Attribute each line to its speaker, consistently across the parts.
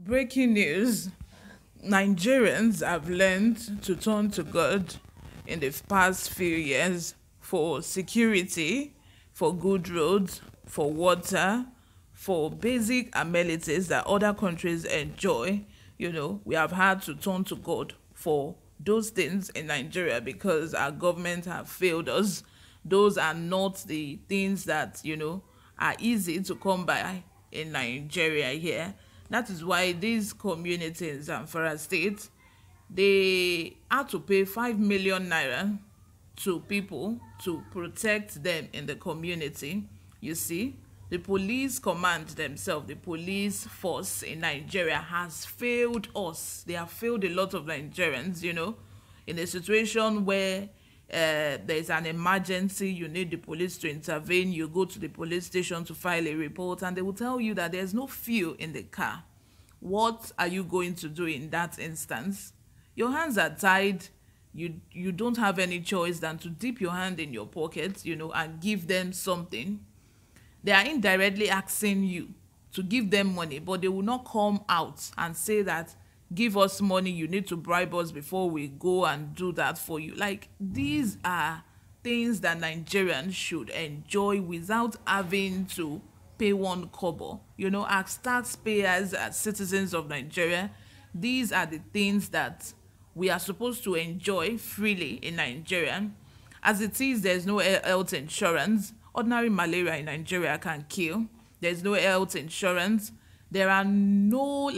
Speaker 1: Breaking news: Nigerians have learned to turn to God in the past few years for security, for good roads, for water, for basic amenities that other countries enjoy. We have had to turn to God for those things in Nigeria because our government have failed us. Those are not the things that are easy to come by in Nigeria here. That is why these communities in Zamfara state, they had to pay 5 million naira to people to protect them in the community. You see, the police command themselves, the police force in Nigeria has failed us. They have failed a lot of Nigerians, in a situation where there's an emergency, you need the police to intervene, you go to the police station to file a report, and they will tell you that there's no fuel in the car. What are you going to do in that instance? Your hands are tied. You don't have any choice than to dip your hand in your pocket, and give them something. They are indirectly asking you to give them money, but they will not come out and say that, give us money, you need to bribe us before we go and do that for you. Like, these are things that Nigerians should enjoy without having to pay one kobo. As taxpayers, as citizens of Nigeria, these are the things that we are supposed to enjoy freely in Nigeria. As it is, there's no health insurance. Ordinary malaria in Nigeria can kill. There's no health insurance. There are no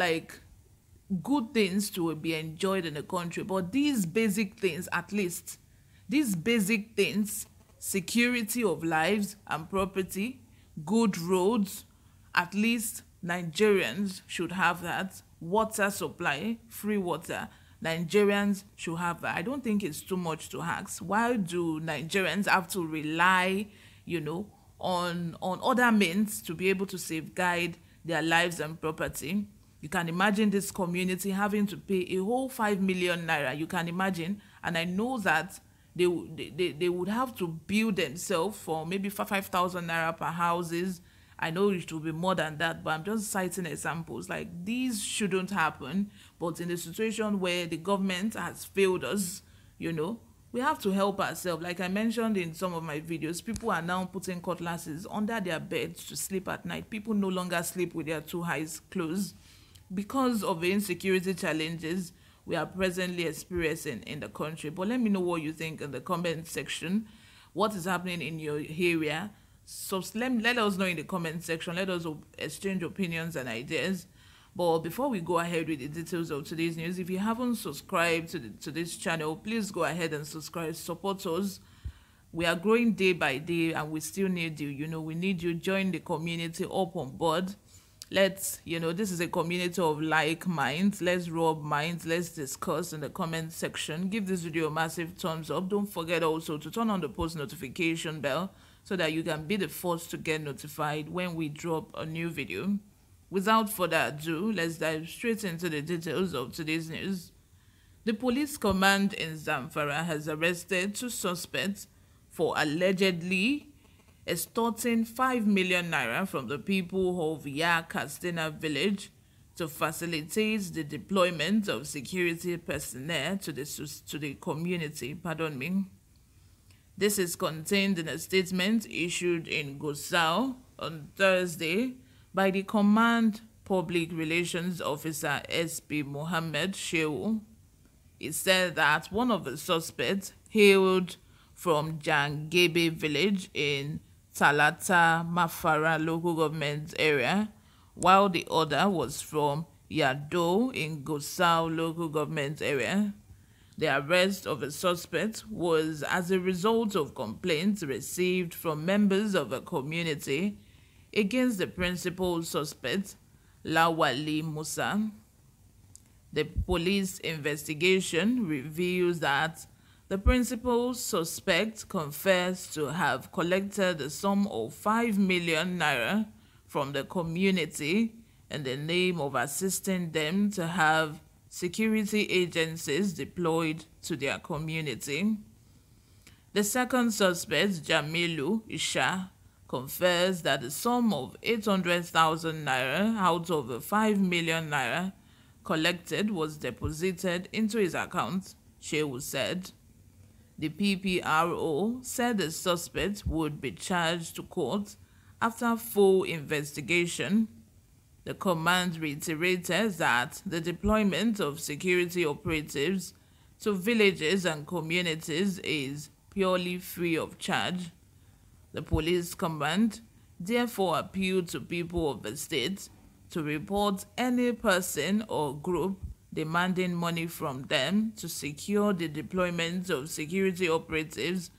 Speaker 1: good things to be enjoyed in the country, but these basic things, at least these basic things, security of lives and property, good roads, at least Nigerians should have that. Water supply, free water, Nigerians should have that. I don't think it's too much to ask. Why do Nigerians have to rely on other means to be able to safeguard their lives and property? You can imagine this community having to pay a whole 5 million naira. You can imagine. And I know that they would have to build themselves for maybe 5,000 naira per houses. I know it will be more than that, but I'm just citing examples. Like, these shouldn't happen. But in a situation where the government has failed us, we have to help ourselves. Like I mentioned in some of my videos, people are now putting cutlasses under their beds to sleep at night. People no longer sleep with their two eyes closed because of the insecurity challenges we are presently experiencing in the country. But let me know what you think in the comment section. What is happening in your area? So let us know in the comment section. Let us exchange opinions and ideas. But before we go ahead with the details of today's news, if you haven't subscribed to this channel, please go ahead and subscribe. Support us. We are growing day by day, and we still need you. We need you. Join the community up on board. Let's, this is a community of like minds. Let's rub minds. Let's discuss in the comment section. Give this video a massive thumbs up. Don't forget also to turn on the post notification bell so that you can be the first to get notified when we drop a new video. Without further ado, let's dive straight into the details of today's news. The police command in Zamfara has arrested 2 suspects for allegedly extorting 5 million naira from the people of Kastina village to facilitate the deployment of security personnel to the community. This is contained in a statement issued in Gusau on Thursday by the Command Public Relations Officer SP Mohammed Shehu. He said that one of the suspects hailed from Jangebe village in Talata Mafara local government area, while the other was from Yado in Gusau local government area. The arrest of the suspect was as a result of complaints received from members of a community against the principal suspect, Lawali Musa. The police investigation reveals that the principal suspect confessed to have collected the sum of 5 million naira from the community in the name of assisting them to have security agencies deployed to their community. The second suspect, Jamilu Isha, confessed that the sum of 800,000 naira out of the 5 million naira collected was deposited into his account, Shehu said. The PPRO said the suspect would be charged to court after full investigation. The command reiterated that the deployment of security operatives to villages and communities is purely free of charge. The police command therefore appealed to people of the state to report any person or group demanding money from them to secure the deployment of security operatives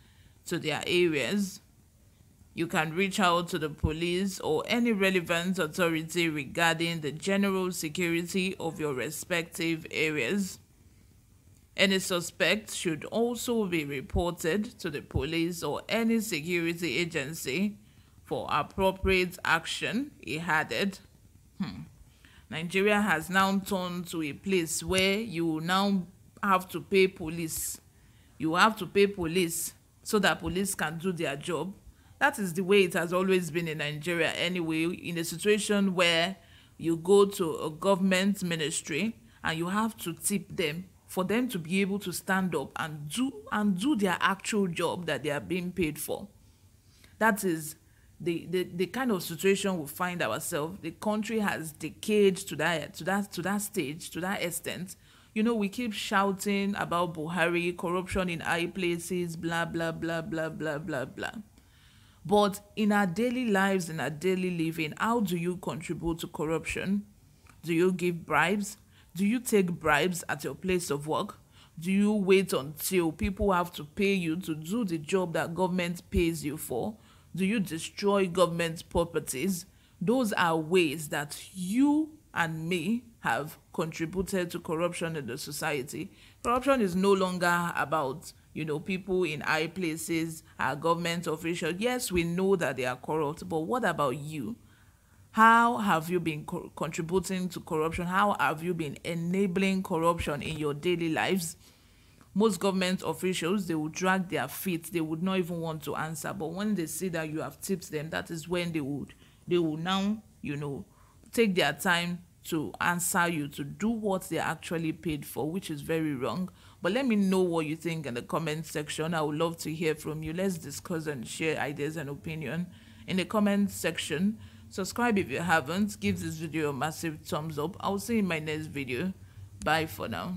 Speaker 1: to their areas. You can reach out to the police or any relevant authority regarding the general security of your respective areas. Any suspect should also be reported to the police or any security agency for appropriate action, he added. Nigeria has now turned to a place where you now have to pay police. You have to pay police so that police can do their job. That is the way it has always been in Nigeria anyway, in a situation where you go to a government ministry and you have to tip them for them to be able to stand up and do their actual job that they are being paid for. That is the kind of situation we find ourselves. The country has decayed to that stage, to that extent. You know, we keep shouting about Buhari, corruption in high places, blah, blah, blah, blah, blah, blah, blah. But in our daily lives, in our daily living, how do you contribute to corruption? Do you give bribes? Do you take bribes at your place of work? Do you wait until people have to pay you to do the job that government pays you for? Do you destroy government properties? Those are ways that you and me have contributed to corruption in the society. Corruption is no longer about, you know, people in high places, our government officials. Yes, we know that they are corrupt, but what about you? How have you been contributing to corruption? How have you been enabling corruption in your daily lives? Most government officials, they will drag their feet. They would not even want to answer. But when they see that you have tipped them, that is when they will now, you know, take their time to answer you, to do what they're actually paid for, which is very wrong. But let me know what you think in the comment section. I would love to hear from you. Let's discuss and share ideas and opinion in the comment section. Subscribe if you haven't. Give this video a massive thumbs up. I'll see you in my next video. Bye for now.